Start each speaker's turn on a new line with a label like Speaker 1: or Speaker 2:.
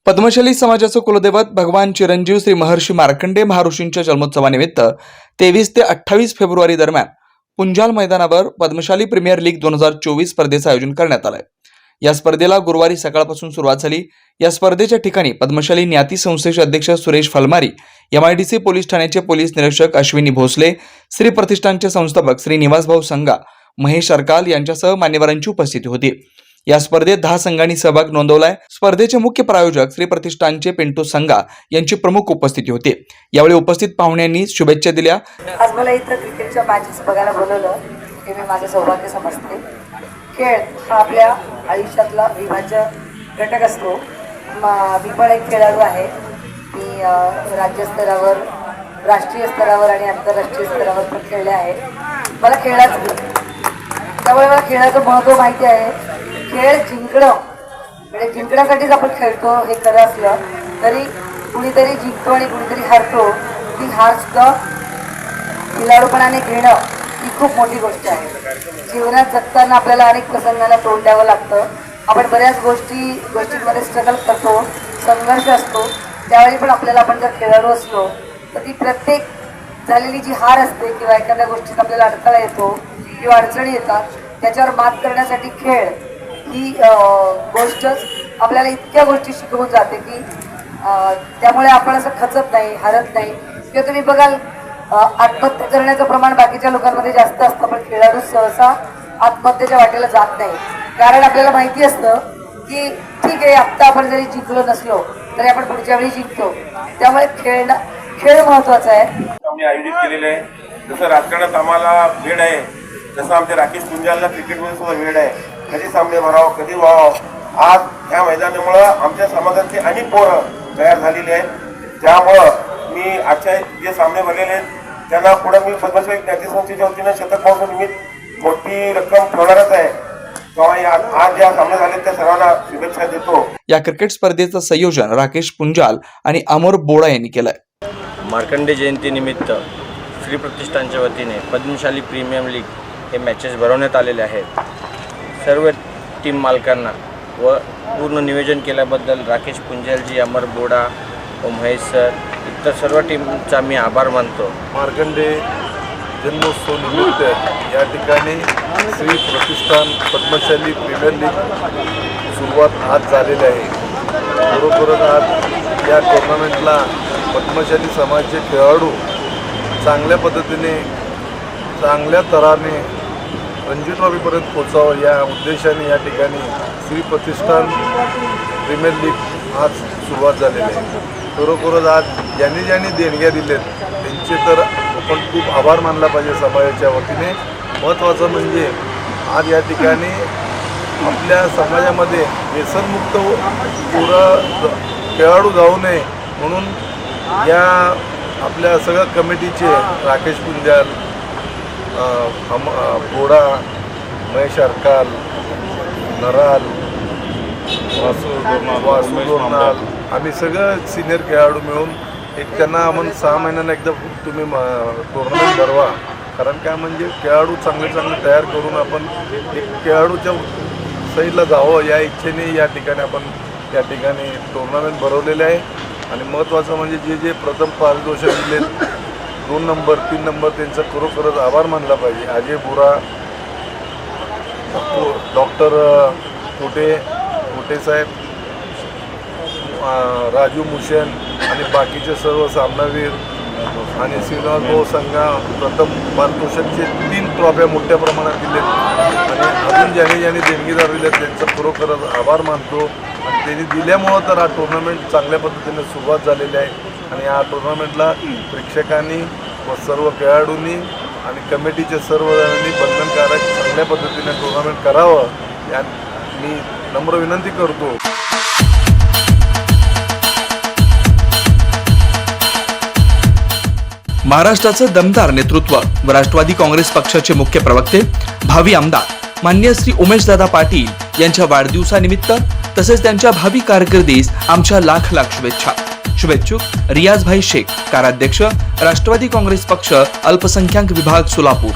Speaker 1: पद्मशाली समाजाचं कुलदैवत भगवान चिरंजीव श्री महर्षी मार्कंडेय महाऋषींच्या जन्मोत्सवानिमित्त 23 ते 28 फेब्रुवारी दरम्यान पुंजाल मैदानावर पद्मशाली प्रीमियर लीग 2024 स्पर्धेचं आयोजन करण्यात आलंय। या स्पर्धेला गुरुवारी सकाळपासून सुरुवात झाली। या स्पर्धेच्या ठिकाणी पद्मशाली न्याती संस्थेचे अध्यक्ष सुरेश फलमारी, MIDC पोलीस ठाण्याचे पोलीस निरीक्षक अश्विनी भोसले, श्री प्रतिष्ठानचे संस्थापक श्री निवासभाऊ संघा, महेश अरकाल यांच्यासह मान्यवरांची उपस्थिती होती। या स्पर्धेत 10 संघांनी सहभाग नोंदवलाय। स्पर्धेचे मुख्य प्रायोजक श्री प्रतिष्ठानचे पिंटू संघा यांची प्रमुख उपस्थिती होती। यावेळी उपस्थित पाहुण्यांनी शुभेच्छा दिल्या।
Speaker 2: आज मला इथं क्रिकेटच्या मॅचेस बघायला बोलवलं हे मी माझं सौभाग्य समजते। खेळ हा आपल्या आयुष्यातला अविभाज्य घटक असतो। मी पण एक खेळाडू आहे। मी राज्यस्तरावर, राष्ट्रीय स्तरावर आणि आंतरराष्ट्रीय स्तरावर पण खेळले आहे। मला खेळाचं त्यामुळे मला खेळाचं महत्त्व माहिती आहे। खेळ जिंकणं म्हणजे जिंकण्यासाठीच आपण खेळतो हे खरं असलं तरी कुणीतरी जिंकतो आणि कुणीतरी हारतो। ती हार सुद्धा खिलाडूपणाने घेणं ही खूप मोठी गोष्ट आहे। जीवनात जगताना आपल्याला अनेक प्रसंगाला तोंड द्यावं लागतं। आपण बऱ्याच गोष्टींमध्ये स्ट्रगल करतो, संघर्ष असतो। त्यावेळी पण आपण जर खेळाडू असलो तर ती प्रत्येक झालेली जी हार असते किंवा एखाद्या गोष्टीत आपल्याला अडथळा येतो किंवा अडचणी येतात त्याच्यावर मात करण्यासाठी खेळ ही गोष्टच आपल्याला इतक्या गोष्टी शिकवून जाते की त्यामुळे आपण असं खचत नाही, हरत नाही। किंवा तुम्ही बघाल आत्महत्या करण्याचं प्रमाण बाकीच्या लोकांमध्ये जास्त असतं, पण खेळाडू सहसा आत्महत्येच्या वाटेला जात नाही। कारण आपल्याला माहिती असतं की ठीक आहे, आत्ता आपण जरी जिंकलो नसलो तरी आपण पुढच्या वेळी जिंकतो। त्यामुळे खेळ महत्त्वाचा आहे।
Speaker 3: आम्ही आयोजित केलेले आहे। जसं राजकारणात आम्हाला वेळ आहे तसं आमच्या राकेश पुंजालला क्रिकेटमध्ये सुद्धा वेळ आहे। कधी सामने भरावं, कधी व्हावं। आज या मैदानामुळं आमच्या समाजातले अनेक पोरं तयार झालेले आहेत। त्यामुळं मी आजच्या जे सामने भरलेले आहेत त्यांना पुढे मी पद्मशाली न्याती संस्थेच्या वतीनं शतक निमित्त मोठी रक्कम ठेवणारच आहे। तेव्हा आज ज्या सामने झाले त्या सर्वांना शुभेच्छा देतो।
Speaker 1: या क्रिकेट स्पर्धेचं संयोजन राकेश पुंजाल आणि अमोर बोडा यांनी केलंय।
Speaker 4: मार्कंडेय जयंतीनिमित्त श्री प्रतिष्ठानच्या वतीने पद्मशाली प्रीमियर लीग हे मॅचेस भरवण्यात आलेले आहेत। सर्व टीम मालकांना व पूर्ण नियोजन केल्याबद्दल राकेश पुंजालजी, अमर बोडा व महेश सर इतर सर्व टीमचा मी आभार मानतो।
Speaker 5: मार्कंडेय जन्मोत्सव निमित्त या ठिकाणी श्री प्रतिष्ठान पद्मशाली प्रीमियर लीग सुरुवात आज झालेली आहे। बरोबरच आज या टुर्नामेंटला पद्मशाली समाजाचे खेळाडू चांगल्या पद्धतीने, चांगल्या तराने रणजी ट्रॉफीपर्यंत पोचावं या उद्देशाने या ठिकाणी श्री प्रतिष्ठान प्रीमियर लीग आज सुरुवात झालेली आहे। खरोखरच आज ज्यांनी देणग्या दिलेत त्यांचे तर आपण खूप आभार मानला पाहिजे समाजाच्या वतीने। महत्त्वाचं म्हणजे आज या ठिकाणी आपल्या समाजामध्ये व्यसनमुक्त खेळाडू जाऊ नये म्हणून या आपल्या सगळ्या कमिटीचे राकेश पुंजाल, बोडा, महेश अरकाल, नराल, वासू दोरनाल आम्ही सगळं सिनियर खेळाडू मिळून त्यांना आपण 6 महिन्यांना एकदा तुम्ही टुर्नामेंट भरवा। कारण काय म्हणजे खेळाडू चांगले तयार करून आपण एक खेळाडूच्या साईडला जावं या इच्छेने या ठिकाणी टुर्नामेंट भरवलेले आहे। आणि महत्त्वाचं म्हणजे जे प्रथम पारितोषिक दिले 2 नंबर 3 नंबर त्यांचा खरोखरच आभार मानला पाहिजे। अजय बुरा, डॉक्टर कोटे साहेब, राजू मुशन आणि बाकीचे सर्व सामनावीर आणि श्रीनिवासभाऊ संघा प्रथम पारितोषिकचे 3 ट्रॉफ्या मोठ्या प्रमाणात दिलेत। आणि अजून ज्यांनी देणगीदार दिले त्यांचा खरोखरच आभार मानतो। आणि त्यांनी दिल्यामुळं तर हा टुर्नामेंट चांगल्या पद्धतीने सुरुवात झालेली आहे। आणि या टुर्नामेंटला प्रेक्षकांनी व सर्व खेळाडूंनी आणि कमिटीचे सर्व जणांनी बंधनकारक चांगल्या पद्धतीने टुर्नामेंट करावं या मी नम्र विनंती करतो।
Speaker 1: महाराष्ट्राचं दमदार नेतृत्व व राष्ट्रवादी काँग्रेस पक्षाचे मुख्य प्रवक्ते भावी आमदार माननीय श्री उमेशदादा पाटील यांच्या वाढदिवसानिमित्त तसेच त्यांच्या भावी कारकिर्दीस आमच्या लाख शुभेच्छा। शुभेच्छुक रियाजभाई शेख, कार्याध्यक्ष राष्ट्रवादी काँग्रेस पक्ष अल्पसंख्याक विभाग सोलापूर।